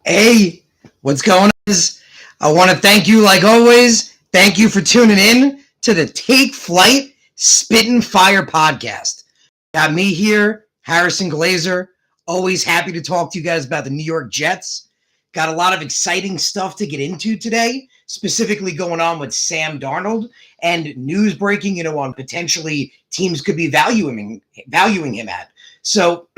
Hey, what's going on? I want to thank you, like always. Thank you for tuning in to the Take Flight Spittin' Fire podcast. Got me here, Harrison Glazer. Always happy to talk to you guys about the New York Jets. Got a lot of exciting stuff to get into today, specifically going on with Sam Darnold and news breaking, on potentially teams could be valuing him at. So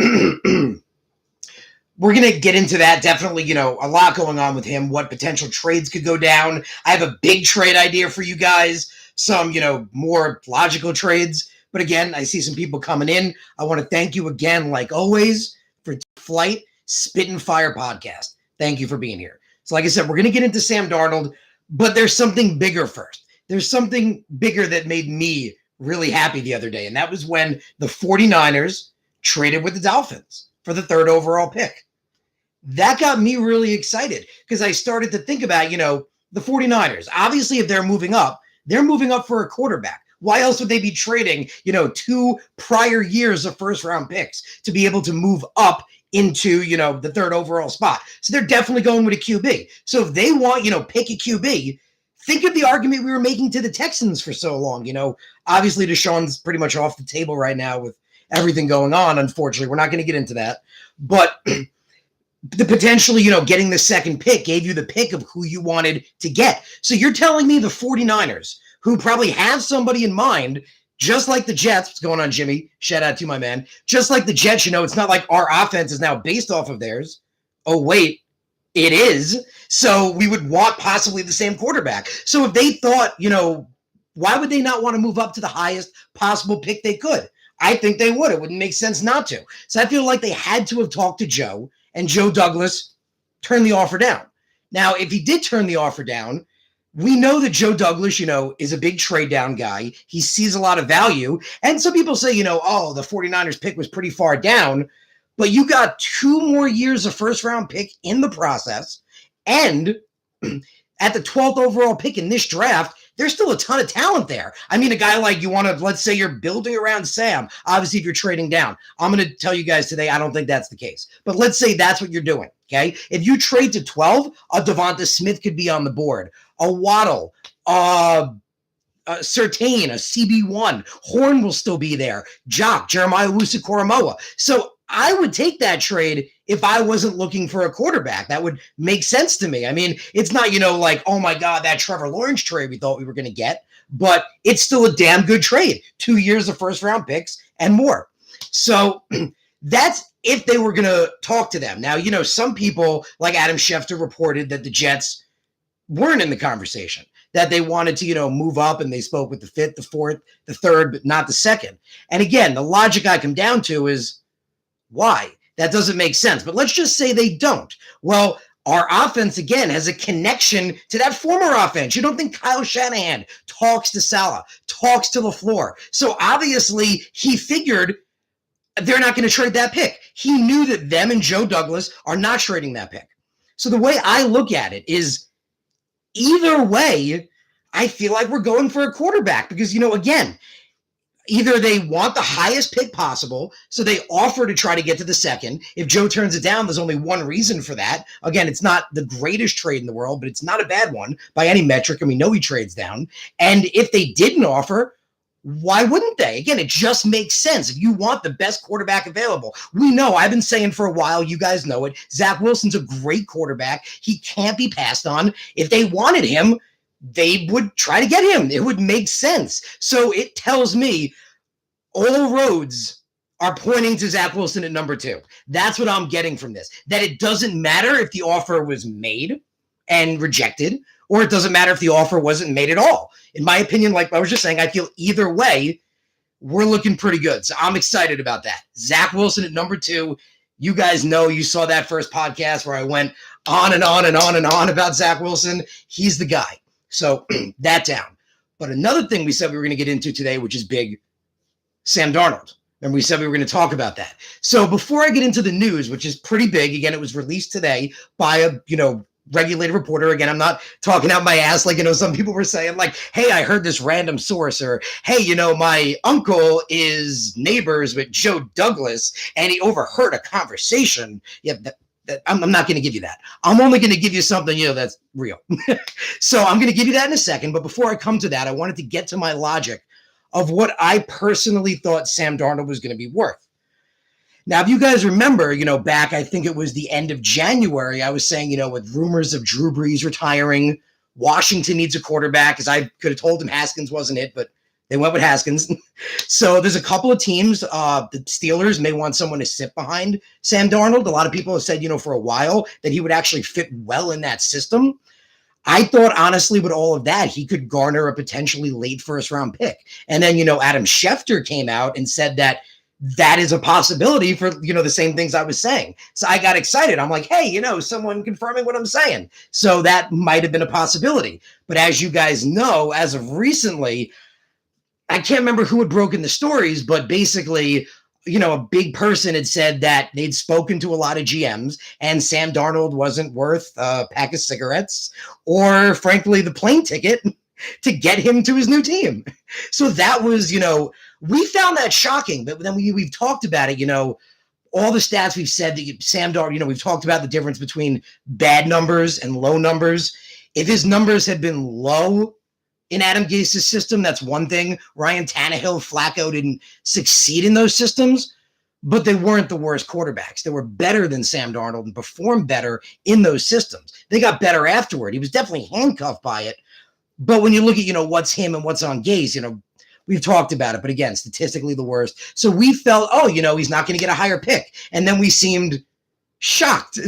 we're going to get into that. Definitely, a lot going on with him, what potential trades could go down. I have a big trade idea for you guys, some, more logical trades. But again, I see some people coming in. I want to thank you again, like always, for Flight Spittin' Fire podcast. Thank you for being here. So like I said, we're going to get into Sam Darnold, but there's something bigger first. There's something bigger that made me really happy the other day, and that was when the 49ers traded with the Dolphins for the 3rd overall pick. That got me really excited because I started to think about, the 49ers. Obviously, if they're moving up for a quarterback. Why else would they be trading, 2 prior years of first-round picks to be able to move up into, the 3rd overall spot? So they're definitely going with a QB. So if they want, pick a QB, think of the argument we were making to the Texans for so long. Obviously Deshaun's pretty much off the table right now with everything going on, unfortunately. We're not going to get into that. But the potentially, getting the 2nd pick gave you the pick of who you wanted to get. So you're telling me the 49ers, who probably have somebody in mind, just like the Jets. What's going on, Jimmy? Shout out to my man. Just like the Jets, it's not like our offense is now based off of theirs. Oh, wait, it is. So we would want possibly the same quarterback. So if they thought, why would they not want to move up to the highest possible pick they could? I think they would. It wouldn't make sense not to. So I feel like they had to have talked to Joe, and Joe Douglas turned the offer down. Now, if he did turn the offer down, we know that Joe Douglas, is a big trade down guy. He sees a lot of value. And some people say, the 49ers pick was pretty far down, but you got 2 more years of first-round pick in the process. And at the 12th overall pick in this draft, there's still a ton of talent there. I mean, a guy like let's say you're building around Sam. Obviously, if you're trading down, I'm going to tell you guys today, I don't think that's the case. But let's say that's what you're doing, okay? If you trade to 12, a Devonta Smith could be on the board. A Waddle, Surtain, a CB1. Horn will still be there. Jock, Jeremiah Owusu-Koramoah. So I would take that trade if I wasn't looking for a quarterback. That would make sense to me. I mean, it's not, like, oh my God, that Trevor Lawrence trade we thought we were going to get, but it's still a damn good trade. 2 years of first round picks and more. So that's if they were going to talk to them. Now, some people like Adam Schefter reported that the Jets weren't in the conversation, that they wanted to, move up, and they spoke with the 5th, the 4th, the 3rd, but not the 2nd. And again, the logic I come down to is why? That doesn't make sense. But let's just say they don't. Well, our offense, again, has a connection to that former offense. You don't think Kyle Shanahan talks to Saleh, talks to LaFleur. So obviously he figured they're not going to trade that pick. He knew that them and Joe Douglas are not trading that pick. So the way I look at it is, either way, I feel like we're going for a quarterback because, again, either they want the highest pick possible, so they offer to try to get to the 2nd. If Joe turns it down, there's only one reason for that. Again, it's not the greatest trade in the world, but it's not a bad one by any metric, and we know he trades down. And if they didn't offer, why wouldn't they? Again, it just makes sense. If you want the best quarterback available, we know, I've been saying for a while, you guys know it, Zach Wilson's a great quarterback. He can't be passed on. If they wanted him, they would try to get him. It would make sense. So it tells me all roads are pointing to Zach Wilson at number 2. That's what I'm getting from this. That it doesn't matter if the offer was made and rejected, or it doesn't matter if the offer wasn't made at all. In my opinion, like I was just saying, I feel either way, we're looking pretty good. So I'm excited about that. Zach Wilson at number 2. You guys know, you saw that first podcast where I went on and on and on and on about Zach Wilson. He's the guy. So that down. But another thing we said we were going to get into today, which is big, Sam Darnold. And we said we were going to talk about that. So before I get into the news, which is pretty big, again, it was released today by a, regulated reporter. Again, I'm not talking out my ass like, some people were saying like, hey, I heard this random source, or hey, my uncle is neighbors with Joe Douglas and he overheard a conversation. Yeah, I'm not going to give you that. I'm only going to give you something, that's real. So I'm going to give you that in a second. But before I come to that, I wanted to get to my logic of what I personally thought Sam Darnold was going to be worth. Now, if you guys remember, back, I think it was the end of January, I was saying, with rumors of Drew Brees retiring, Washington needs a quarterback, because I could have told him Haskins wasn't it, but they went with Haskins. So there's a couple of teams. The Steelers may want someone to sit behind Sam Darnold. A lot of people have said, for a while that he would actually fit well in that system. I thought, honestly, with all of that, he could garner a potentially late first-round pick. And then, Adam Schefter came out and said that is a possibility for, the same things I was saying. So I got excited. I'm like, hey, someone confirming what I'm saying. So that might have been a possibility. But as you guys know, as of recently, I can't remember who had broken the stories, but basically, a big person had said that they'd spoken to a lot of GMs and Sam Darnold wasn't worth a pack of cigarettes or, frankly, the plane ticket to get him to his new team. So that was, we found that shocking, but then we've talked about it, all the stats we've said that Sam Darnold, we've talked about the difference between bad numbers and low numbers. If his numbers had been low in Adam Gase's system, that's one thing. Ryan Tannehill, Flacco didn't succeed in those systems, but they weren't the worst quarterbacks. They were better than Sam Darnold and performed better in those systems. They got better afterward. He was definitely handcuffed by it. But when you look at, what's him and what's on Gase, we've talked about it, but again, statistically the worst. So we felt, he's not going to get a higher pick. And then we seemed shocked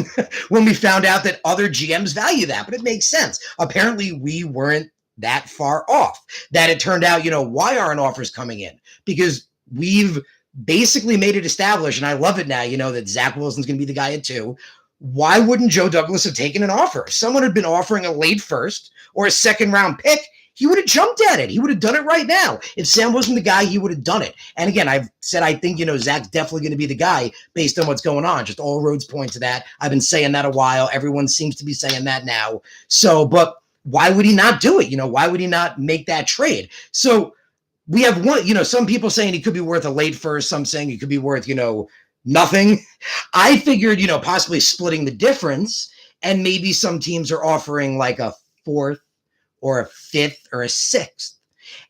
when we found out that other GMs value that, but it makes sense. Apparently we weren't that far off, that it turned out, why aren't offers coming in? Because we've basically made it established, and I love it now, that Zach Wilson's going to be the guy at 2. Why wouldn't Joe Douglas have taken an offer? If someone had been offering a late first or a second round pick, he would have jumped at it. He would have done it right now. If Sam wasn't the guy, he would have done it. And again, I've said, I think, Zach's definitely going to be the guy based on what's going on. Just all roads point to that. I've been saying that a while. Everyone seems to be saying that now. So, but why would he not do it? Why would he not make that trade? So we have one, some people saying he could be worth a late first, some saying he could be worth, nothing. I figured, possibly splitting the difference, and maybe some teams are offering like a 4th or a 5th or a 6th.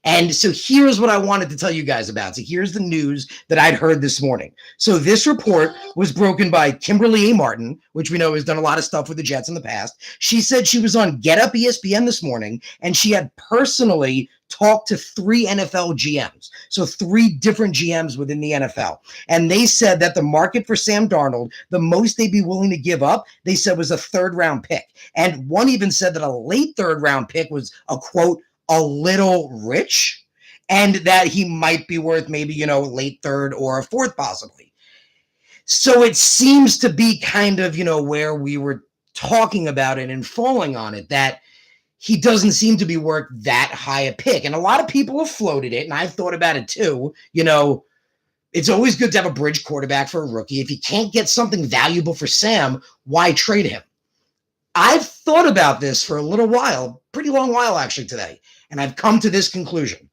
And so here's what I wanted to tell you guys about. So here's the news that I'd heard this morning. So this report was broken by Kimberly A. Martin, which we know has done a lot of stuff with the Jets in the past. She said she was on Get Up ESPN this morning, and she had personally talked to 3 NFL GMs. So 3 different GMs within the NFL. And they said that the market for Sam Darnold, the most they'd be willing to give up, they said was a 3rd round pick. And one even said that a late 3rd round pick was a quote, a little rich, and that he might be worth maybe, late 3rd or a 4th possibly. So it seems to be kind of, where we were talking about it and falling on it, that he doesn't seem to be worth that high a pick. And a lot of people have floated it, and I've thought about it too. It's always good to have a bridge quarterback for a rookie. If you can't get something valuable for Sam, why trade him? I've thought about this for a little while, pretty long while actually today, and I've come to this conclusion.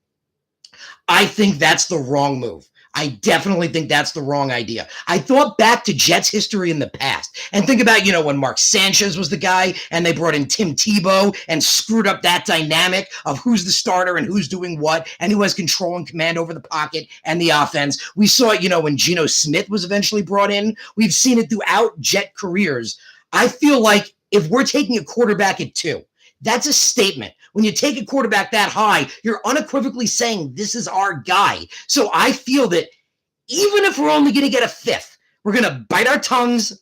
I think that's the wrong move. I definitely think that's the wrong idea. I thought back to Jets history in the past and think about, when Mark Sanchez was the guy and they brought in Tim Tebow and screwed up that dynamic of who's the starter and who's doing what and who has control and command over the pocket and the offense. We saw it, when Geno Smith was eventually brought in. We've seen it throughout Jet careers. I feel like if we're taking a quarterback at 2, that's a statement. When you take a quarterback that high, you're unequivocally saying this is our guy. So I feel that even if we're only going to get a 5th, we're going to bite our tongues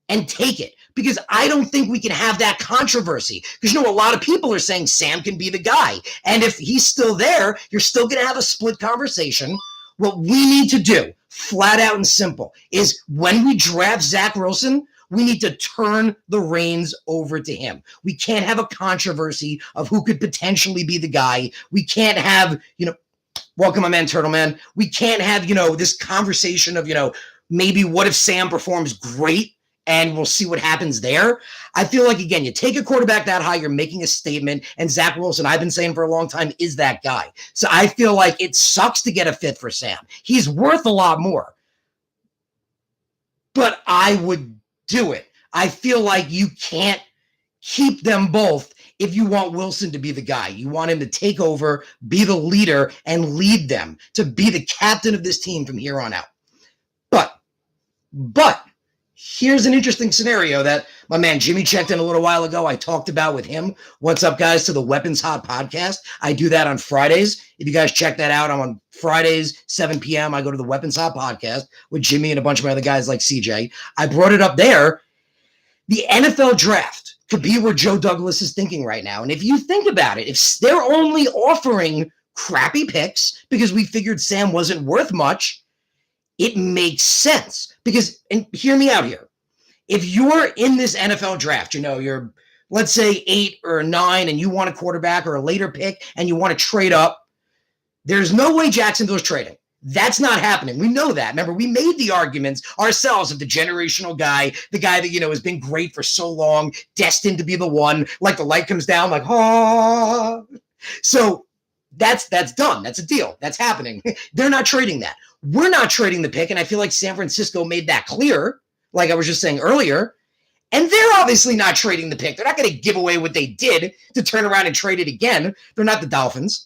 and take it, because I don't think we can have that controversy. Because, a lot of people are saying Sam can be the guy. And if he's still there, you're still going to have a split conversation. What we need to do, flat out and simple, is when we draft Zach Wilson, we need to turn the reins over to him. We can't have a controversy of who could potentially be the guy. We can't have, welcome my man, Turtle Man. We can't have, this conversation of, maybe what if Sam performs great and we'll see what happens there. I feel like, again, you take a quarterback that high, you're making a statement, and Zach Wilson, I've been saying for a long time, is that guy. So I feel like it sucks to get a 5th for Sam. He's worth a lot more. But I would do it. I feel like you can't keep them both if you want Wilson to be the guy. You want him to take over, be the leader, and lead them to be the captain of this team from here on out. But here's an interesting scenario that my man Jimmy checked in a little while ago. I talked about with him. What's up, guys, to the Weapons Hot podcast. I do that on Fridays. If you guys check that out, I'm on Fridays, 7 p.m. I go to the Weapons Hot podcast with Jimmy and a bunch of my other guys like CJ. I brought it up there. The NFL draft could be where Joe Douglas is thinking right now. And if you think about it, if they're only offering crappy picks because we figured Sam wasn't worth much, it makes sense. Because, and hear me out here, if you're in this NFL draft, you're, let's say 8 or 9 and you want a quarterback or a later pick and you want to trade up, there's no way Jacksonville's trading. That's not happening. We know that. Remember, we made the arguments ourselves of the generational guy, the guy that, has been great for so long, destined to be the one, like the light comes down, like, oh. So that's done. That's a deal. That's happening. They're not trading that. We're not trading the pick, and I feel like San Francisco made that clear, like I was just saying earlier. And they're obviously not trading the pick. They're not going to give away what they did to turn around and trade it again. They're not the Dolphins.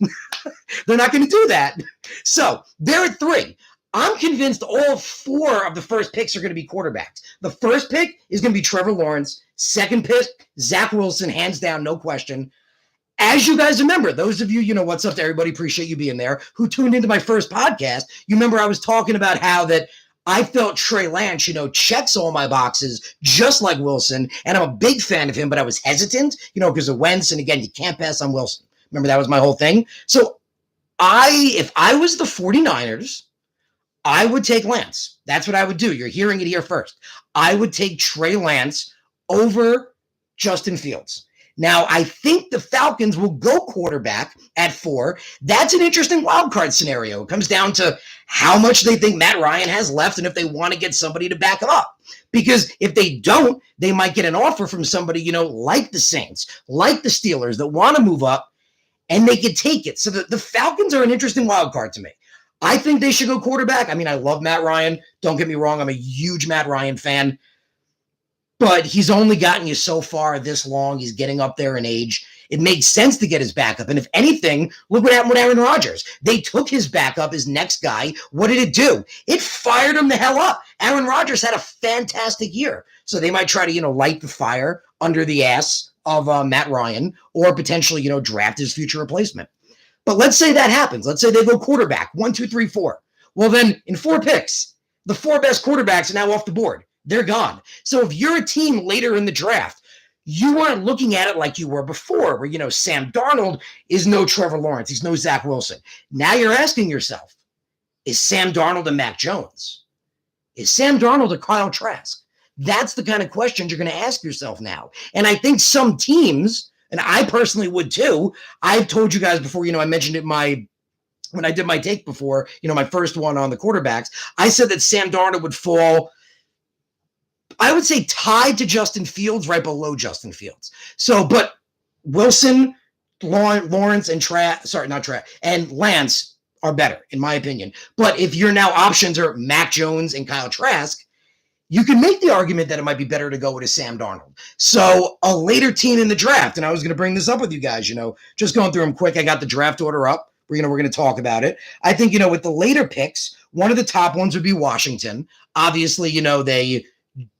They're not going to do that. So they're at 3. I'm convinced all 4 of the first picks are going to be quarterbacks. The first pick is going to be Trevor Lawrence. Second pick, Zach Wilson, hands down, no question. As you guys remember, those of you, what's up to everybody, appreciate you being there, who tuned into my first podcast, you remember I was talking about how that I felt Trey Lance, checks all my boxes just like Wilson, and I'm a big fan of him, but I was hesitant, because of Wentz, and again, you can't pass on Wilson. Remember, that was my whole thing. So if I was the 49ers, I would take Lance. That's what I would do. You're hearing it here first. I would take Trey Lance over Justin Fields. Now, I think the Falcons will go quarterback at 4. That's an interesting wild card scenario. It comes down to how much they think Matt Ryan has left and if they want to get somebody to back him up. Because if they don't, they might get an offer from somebody, like the Saints, like the Steelers that want to move up, and they could take it. So the Falcons are an interesting wild card to me. I think they should go quarterback. I mean, I love Matt Ryan. Don't get me wrong. I'm a huge Matt Ryan fan. But he's only gotten you so far this long. He's getting up there in age. It makes sense to get his backup. And if anything, look what happened with Aaron Rodgers. They took his backup, his next guy. What did it do? It fired him the hell up. Aaron Rodgers had a fantastic year. So they might try to, light the fire under the ass of Matt Ryan or potentially, draft his future replacement. But let's say that happens. Let's say they go quarterback, 1, 2, 3, 4. Well, then in 4 picks, the 4 best quarterbacks are now off the board. They're gone. So if you're a team later in the draft, you aren't looking at it like you were before, where, Sam Darnold is no Trevor Lawrence. He's no Zach Wilson. Now you're asking yourself, is Sam Darnold a Mac Jones? Is Sam Darnold a Kyle Trask? That's the kind of questions you're going to ask yourself now. And I think some teams, and I personally would too, I've told you guys before, I mentioned it when I did my take before, my first one on the quarterbacks, I said that Sam Darnold would fall, I would say, tied to Justin Fields, right below Justin Fields. So, but Wilson, Lawrence, and Lance are better, in my opinion. But if your now options are Mac Jones and Kyle Trask, you can make the argument that it might be better to go with a Sam Darnold. So a later team in the draft, and I was going to bring this up with you guys, just going through them quick. I got the draft order up. We're going to talk about it. I think, with the later picks, one of the top ones would be Washington. Obviously, they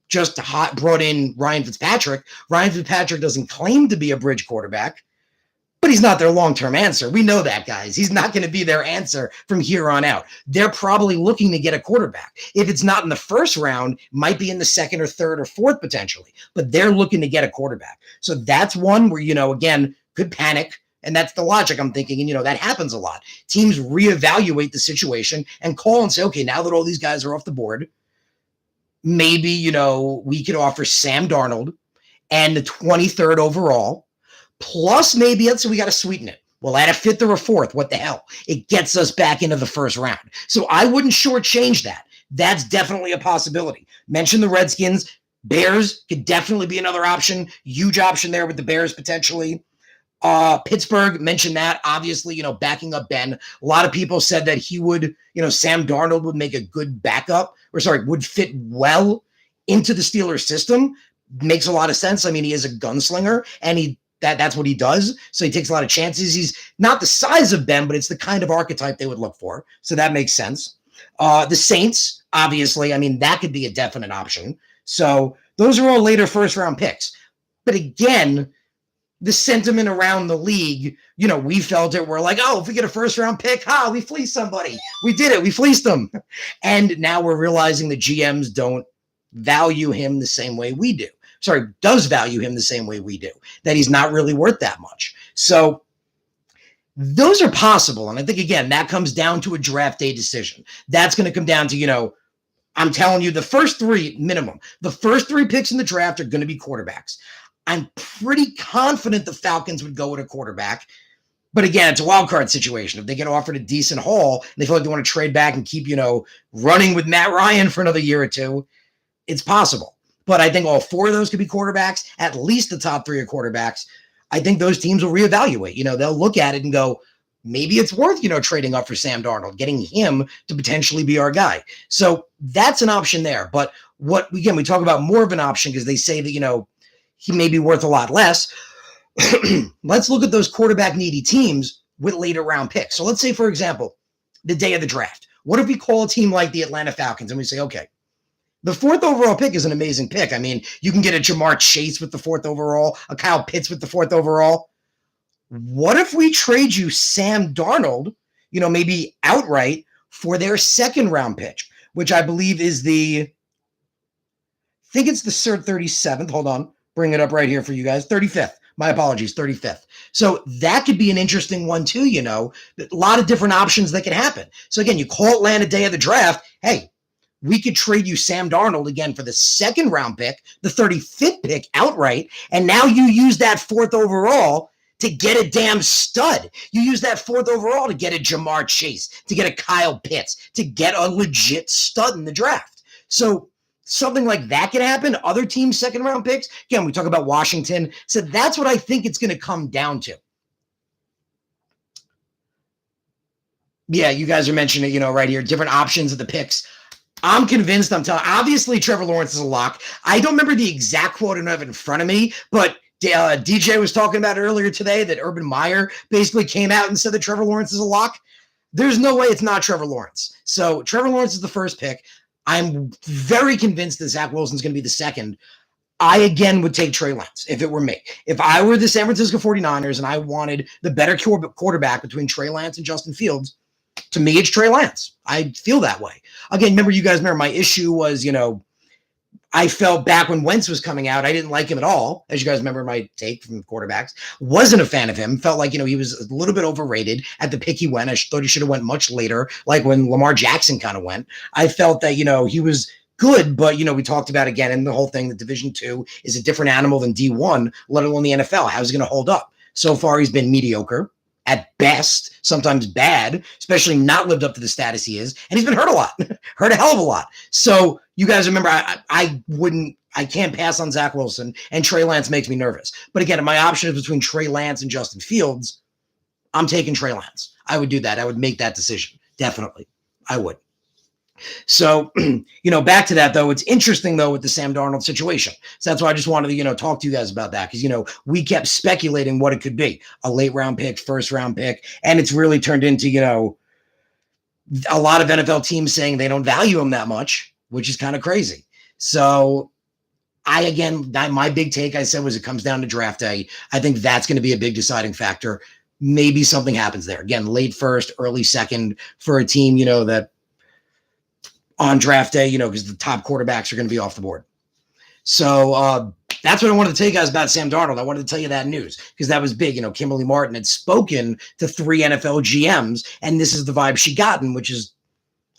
just brought in Ryan Fitzpatrick. Ryan Fitzpatrick doesn't claim to be a bridge quarterback, but he's not their long-term answer. We know that, guys. He's not going to be their answer from here on out. They're probably looking to get a quarterback. If it's not in the first round, might be in the second or third or fourth potentially, but they're looking to get a quarterback. So that's one where, again, could panic. And that's the logic I'm thinking. And, that happens a lot. Teams reevaluate the situation and call and say, okay, now that all these guys are off the board, maybe, we could offer Sam Darnold and the 23rd overall, plus maybe, let's say we got to sweeten it. We'll add a 5th or a 4th. What the hell? It gets us back into the first round. So I wouldn't shortchange that. That's definitely a possibility. Mention the Redskins. Bears could definitely be another option. Huge option there with the Bears potentially. Pittsburgh, mentioned that, obviously, backing up Ben. A lot of people said that he would, Sam Darnold would make a good backup, would fit well into the Steelers system. makes a lot of sense. I mean, he is a gunslinger, and that's what he does. So he takes a lot of chances. He's not the size of Ben, but it's the kind of archetype they would look for. So that makes sense. The Saints, obviously, I mean, that could be a definite option. So those are all later first round picks. But again, the sentiment around the league, we felt it. We're like, oh, if we get a first round pick, we fleeced somebody. We did it. We fleeced them. And now we're realizing the GMs don't value him the same way we do. Sorry, does value him the same way we do, that he's not really worth that much. So those are possible. And I think, again, that comes down to a draft day decision. That's going to come down to, I'm telling you, the first three picks in the draft are going to be quarterbacks. I'm pretty confident the Falcons would go with a quarterback. But again, it's a wild card situation. If they get offered a decent haul and they feel like they want to trade back and keep, running with Matt Ryan for another year or two, it's possible. But I think all four of those could be quarterbacks. At least the top three are quarterbacks. I think those teams will reevaluate. They'll look at it and go, maybe it's worth, trading up for Sam Darnold, getting him to potentially be our guy. So that's an option there. But we talk about more of an option because they say that, he may be worth a lot less. Let's look at those quarterback needy teams with later round picks. So let's say, for example, the day of the draft. What if we call a team like the Atlanta Falcons and we say, okay, the fourth overall pick is an amazing pick. I mean, you can get a Jamar Chase with the fourth overall, a Kyle Pitts with the fourth overall. What if we trade you Sam Darnold, maybe outright for their second round pick, which I believe is I think it's the 37th. Hold on. Bring it up right here for you guys. 35th. My apologies, 35th. So that could be an interesting one too, A lot of different options that could happen. So again, you call Atlanta day of the draft. Hey, we could trade you Sam Darnold again for the second round pick, the 35th pick outright. And now you use that fourth overall to get a damn stud. You use that fourth overall to get a Jamar Chase, to get a Kyle Pitts, to get a legit stud in the draft. So something like that could happen. Other teams' second round picks. Again, we talk about Washington. So that's what I think it's going to come down to. Yeah, you guys are mentioning it, right here, different options of the picks. I'm convinced, obviously Trevor Lawrence is a lock. I don't remember the exact quote I don't have it in front of me, but DJ was talking about earlier today that Urban Meyer basically came out and said that Trevor Lawrence is a lock. There's no way it's not Trevor Lawrence. So Trevor Lawrence is the first pick. I'm very convinced that Zach Wilson's going to be the second. I, again, would take Trey Lance if it were me. If I were the San Francisco 49ers and I wanted the better quarterback between Trey Lance and Justin Fields, to me, it's Trey Lance. I feel that way. Again, remember my issue was, I felt back when Wentz was coming out, I didn't like him at all. As you guys remember my take from quarterbacks. Wasn't a fan of him. Felt like, he was a little bit overrated at the pick he went. I thought he should have went much later, like when Lamar Jackson kind of went. I felt that, he was good, but, we talked about again in the whole thing that Division II is a different animal than D1, let alone the NFL. How's he going to hold up? So far, he's been mediocre at best, sometimes bad, especially not lived up to the status he is. And he's been hurt a lot, hurt a hell of a lot. So you guys remember, I can't pass on Zach Wilson, and Trey Lance makes me nervous. But again, if my option is between Trey Lance and Justin Fields, I'm taking Trey Lance. I would do that. I would make that decision. Definitely. I would. So, back to that, though, it's interesting, though, with the Sam Darnold situation. So that's why I just wanted to, talk to you guys about that because, we kept speculating what it could be, a late round pick, first round pick. And it's really turned into, a lot of NFL teams saying they don't value him that much, which is kind of crazy. So my big take, I said, was it comes down to draft day. I think that's going to be a big deciding factor. Maybe something happens there. Again, late first, early second for a team, that on draft day, because the top quarterbacks are going to be off the board. So that's what I wanted to tell you guys about Sam Darnold. I wanted to tell you that news because that was big. Kimberly Martin had spoken to 3 NFL GMs, and this is the vibe she gotten, which is,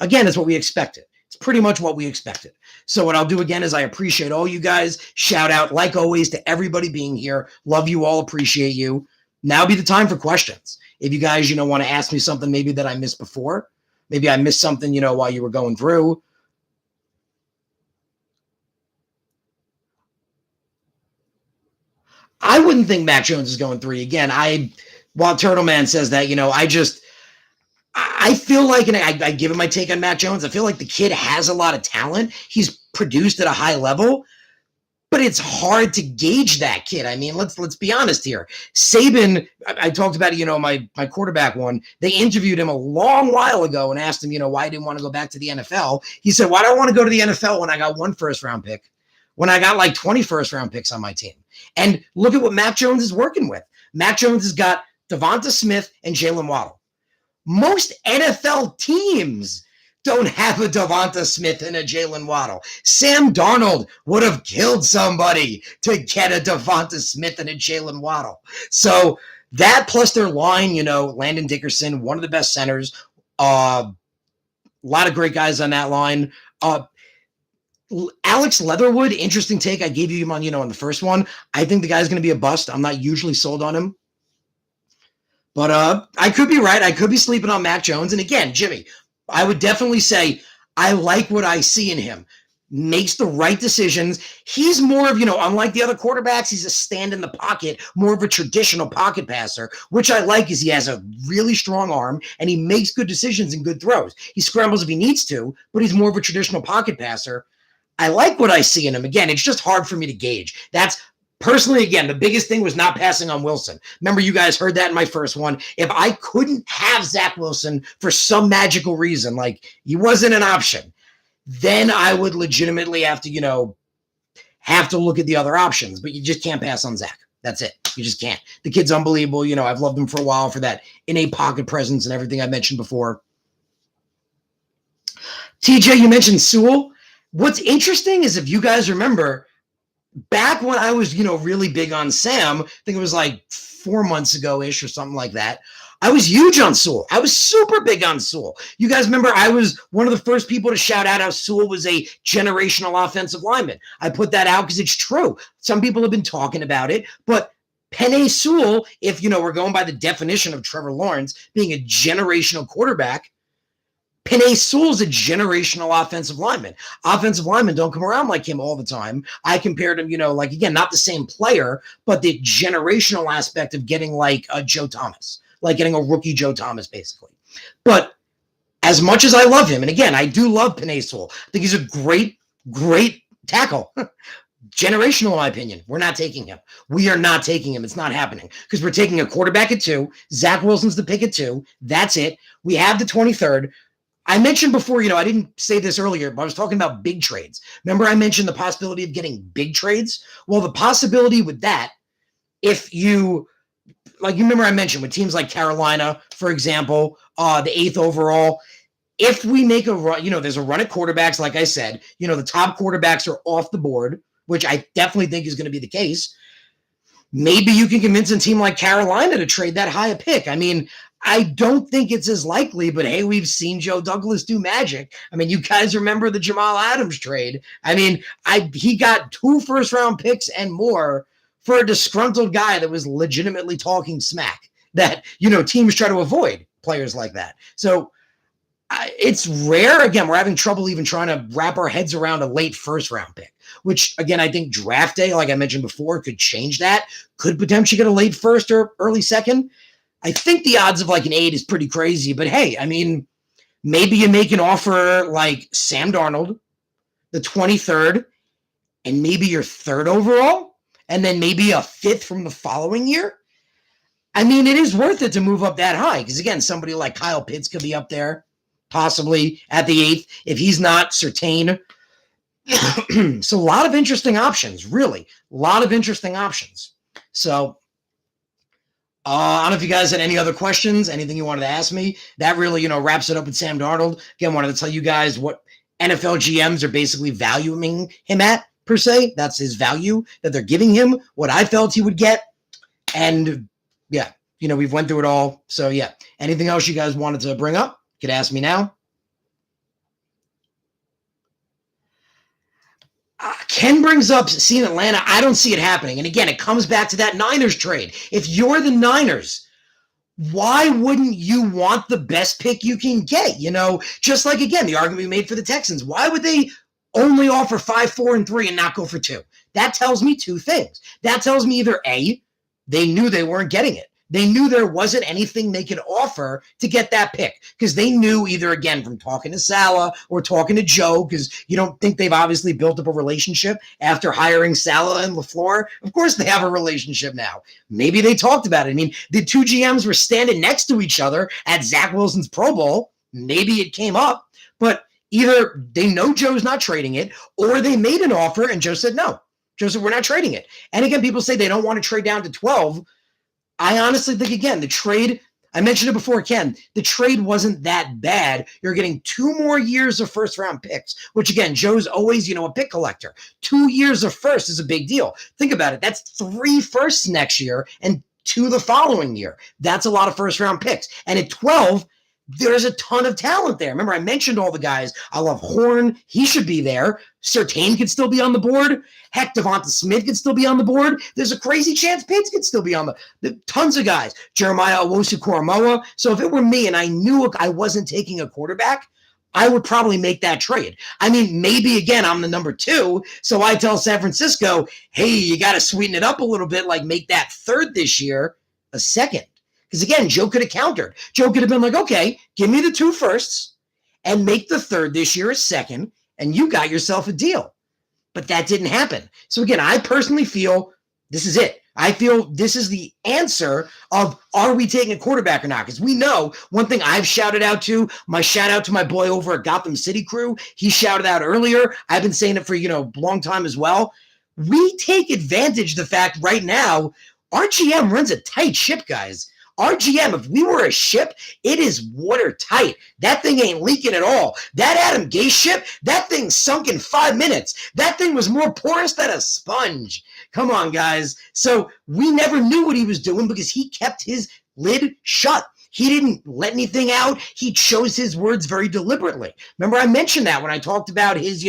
again, it's what we expected. It's pretty much what we expected. So what I'll do again is I appreciate all you guys. Shout out, like always, to everybody being here. Love you all. Appreciate you. Now be the time for questions. If you guys, want to ask me something maybe that I missed before, maybe I missed something, while you were going through. I wouldn't think Mac Jones is going 3 again. While Turtle Man says that, I feel like, and I give him my take on Mac Jones, I feel like the kid has a lot of talent. He's produced at a high level. But it's hard to gauge that kid. I mean, let's be honest here. Saban, I talked about it, my quarterback one. They interviewed him a long while ago and asked him, why he didn't want to go back to the NFL. He said, why do I want to go to the NFL when I got 1 first-round pick? When I got like 20 first-round picks on my team. And look at what Mac Jones is working with. Mac Jones has got Devonta Smith and Jalen Waddle. Most NFL teams don't have a Devonta Smith and a Jalen Waddle. Sam Darnold would have killed somebody to get a Devonta Smith and a Jalen Waddle. So that plus their line, Landon Dickerson, one of the best centers, a lot of great guys on that line. Alex Leatherwood, interesting take. I gave you him on the first one. I think the guy's going to be a bust. I'm not usually sold on him. But I could be right. I could be sleeping on Mac Jones. And again, Jimmy, I would definitely say I like what I see in him. Makes the right decisions. He's more of, unlike the other quarterbacks, he's a stand in the pocket, more of a traditional pocket passer, which I like is he has a really strong arm and he makes good decisions and good throws. He scrambles if he needs to, but he's more of a traditional pocket passer. I like what I see in him. Again, it's just hard for me to gauge. That's personally, again, the biggest thing was not passing on Wilson. Remember, you guys heard that in my first one. If I couldn't have Zach Wilson for some magical reason, like he wasn't an option, then I would legitimately have to look at the other options. But you just can't pass on Zach. That's it. You just can't. The kid's unbelievable. I've loved him for a while for that innate pocket presence and everything I mentioned before. TJ, you mentioned Sewell. What's interesting is if you guys remember, back when I was, really big on Sam, I think it was like 4 months ago-ish or something like that, I was huge on Sewell. I was super big on Sewell. You guys remember I was one of the first people to shout out how Sewell was a generational offensive lineman. I put that out because it's true. Some people have been talking about it, but Penei Sewell, if, we're going by the definition of Trevor Lawrence being a generational quarterback, Penei Sewell's a generational offensive lineman. Offensive linemen don't come around like him all the time. I compared him, again, not the same player, but the generational aspect of getting like a Joe Thomas, like getting a rookie Joe Thomas, basically. But as much as I love him, and again, I do love Penei Sewell. I think he's a great, great tackle. Generational, in my opinion. We're not taking him. We are not taking him. It's not happening because we're taking a quarterback at 2. Zach Wilson's the pick at 2. That's it. We have the 23rd. I mentioned before, I didn't say this earlier, but I was talking about big trades. Remember I mentioned the possibility of getting big trades? Well, the possibility with that, if you remember I mentioned with teams like Carolina, for example, the 8th overall, if we make a run, there's a run at quarterbacks, like I said, the top quarterbacks are off the board, which I definitely think is going to be the case. Maybe you can convince a team like Carolina to trade that high a pick. I mean, I don't think it's as likely, but hey, we've seen Joe Douglas do magic. I mean, you guys remember the Jamal Adams trade. I mean, he got 2 first-round picks and more for a disgruntled guy that was legitimately talking smack that, teams try to avoid players like that. So it's rare. Again, we're having trouble even trying to wrap our heads around a late first-round pick, which, again, I think draft day, like I mentioned before, could change that. Could potentially get a late first or early second. I think the odds of like an 8 is pretty crazy, but hey, I mean, maybe you make an offer like Sam Darnold, the 23rd, and maybe your 3rd overall, and then maybe a 5th from the following year. I mean, it is worth it to move up that high because, again, somebody like Kyle Pitts could be up there, possibly at the 8th, if he's not Surtain. So a lot of interesting options, really. A lot of interesting options. So I don't know if you guys had any other questions, anything you wanted to ask me. That really, wraps it up with Sam Darnold. Again, wanted to tell you guys what NFL GMs are basically valuing him at, per se. That's his value that they're giving him, what I felt he would get. And, yeah, we've went through it all. So, yeah, anything else you guys wanted to bring up, you could ask me now. Ken brings up seeing Atlanta. I don't see it happening. And again, it comes back to that Niners trade. If you're the Niners, why wouldn't you want the best pick you can get? Just like, again, the argument we made for the Texans. Why would they only offer 5, 4, and 3 and not go for 2? That tells me 2 things. That tells me either A, they knew they weren't getting it. They knew there wasn't anything they could offer to get that pick because they knew either, again, from talking to Saleh or talking to Joe, because you don't think they've obviously built up a relationship after hiring Saleh and LaFleur. Of course they have a relationship now. Maybe they talked about it. I mean, the two GMs were standing next to each other at Zach Wilson's Pro Bowl. Maybe it came up, but either they know Joe's not trading it or they made an offer and Joe said no. Joe said, we're not trading it. And again, people say they don't want to trade down to 12. I honestly think, again, the trade, I mentioned it before, Ken, the trade wasn't that bad. You're getting 2 more years of first-round picks, which, again, Joe's always, a pick collector. 2 years of first is a big deal. Think about it. That's 3 firsts next year and 2 the following year. That's a lot of first-round picks. And at 12, there's a ton of talent there. Remember, I mentioned all the guys. I love Horn. He should be there. Surtain could still be on the board. Heck, Devonta Smith could still be on the board. There's a crazy chance Pitts could still be on the tons of guys. Jeremiah Owusu-Koramoah. So if it were me and I knew I wasn't taking a quarterback, I would probably make that trade. I mean, maybe, again, I'm the number 2, so I tell San Francisco, hey, you got to sweeten it up a little bit, like make that third this year a second. Because, again, Joe could have countered. Joe could have been like, okay, give me the 2 firsts and make the third this year a second, and you got yourself a deal. But that didn't happen. So, again, I personally feel this is it. I feel this is the answer of, are we taking a quarterback or not? Because we know one thing I've shouted out to, my shout out to my boy over at Gotham City Crew. He shouted out earlier. I've been saying it for, a long time as well. We take advantage of the fact right now, our GM runs a tight ship, guys. Our GM, if we were a ship, it is watertight. That thing ain't leaking at all. That Adam Gase ship, that thing sunk in 5 minutes. That thing was more porous than a sponge. Come on, guys. So we never knew what he was doing because he kept his lid shut. He didn't let anything out. He chose his words very deliberately. Remember, I mentioned that when I talked about his,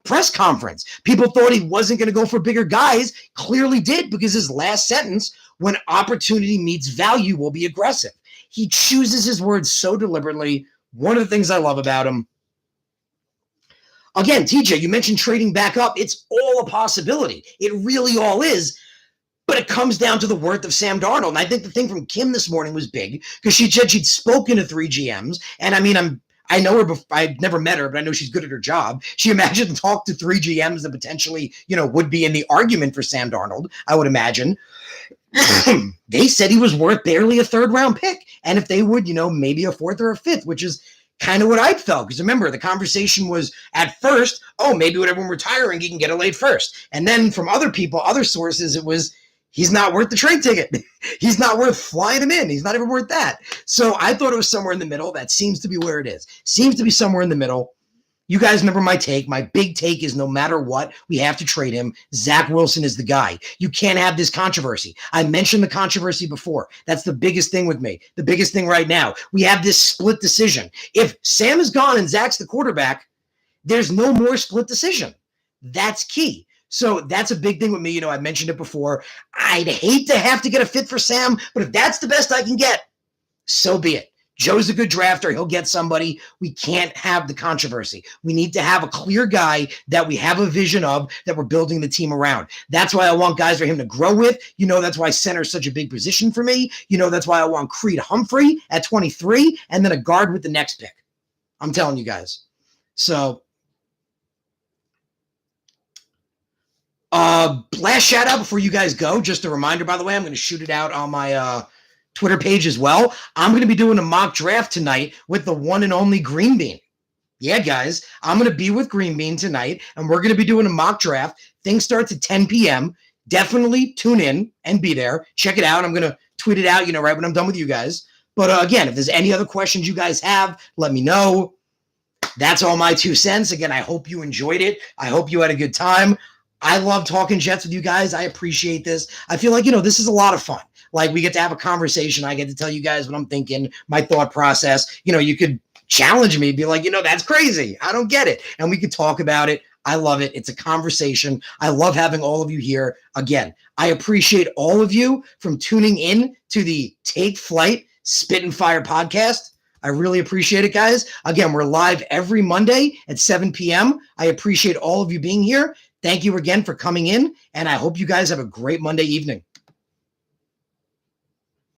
press conference. People thought he wasn't going to go for bigger guys. Clearly did, because his last sentence, when opportunity meets value, will be aggressive. He chooses his words so deliberately. One of the things I love about him. Again, TJ, you mentioned trading back up. It's all a possibility. It really all is. But it comes down to the worth of Sam Darnold. And I think the thing from Kim this morning was big because she said she'd spoken to 3 GMs. And I mean, I know her before, I've never met her, but I know she's good at her job. She imagined talked to 3 GMs that potentially, would be in the argument for Sam Darnold, I would imagine. They said he was worth barely a 3rd-round pick. And if they would, maybe a 4th or a 5th, which is kind of what I felt. Because remember, the conversation was at first, maybe when everyone retiring, he can get a late first. And then from other people, other sources, it was, he's not worth the trade ticket. He's not worth flying him in. He's not even worth that. So I thought it was somewhere in the middle. That seems to be where it is. Seems to be somewhere in the middle. You guys remember my take. My big take is no matter what, we have to trade him. Zach Wilson is the guy. You can't have this controversy. I mentioned the controversy before. That's the biggest thing with me. The biggest thing right now. We have this split decision. If Sam is gone and Zach's the quarterback, there's no more split decision. That's key. So that's a big thing with me. I mentioned it before. I'd hate to have to get a fit for Sam, but if that's the best I can get, so be it. Joe's a good drafter. He'll get somebody. We can't have the controversy. We need to have a clear guy that we have a vision of, that we're building the team around. That's why I want guys for him to grow with. That's why center is such a big position for me. That's why I want Creed Humphrey at 23 and then a guard with the next pick. I'm telling you guys. So last shout out before you guys go. Just a reminder, by the way, I'm going to shoot it out on my Twitter page as well. I'm going to be doing a mock draft tonight with the one and only Green Bean. Yeah, guys, I'm going to be with Green Bean tonight, and we're going to be doing a mock draft. Thing starts at 10 p.m. Definitely tune in and be there. Check it out. I'm going to tweet it out, right when I'm done with you guys. But again, if there's any other questions you guys have, let me know. That's all my 2 cents. Again, I hope you enjoyed it. I hope you had a good time. I love talking Jets with you guys. I appreciate this. I feel like, this is a lot of fun. Like, we get to have a conversation. I get to tell you guys what I'm thinking, my thought process. You could challenge me, be like, that's crazy. I don't get it. And we could talk about it. I love it. It's a conversation. I love having all of you here. Again, I appreciate all of you from tuning in to the Take Flight Spit and Fire podcast. I really appreciate it, guys. Again, we're live every Monday at 7 p.m. I appreciate all of you being here. Thank you again for coming in, and I hope you guys have a great Monday evening.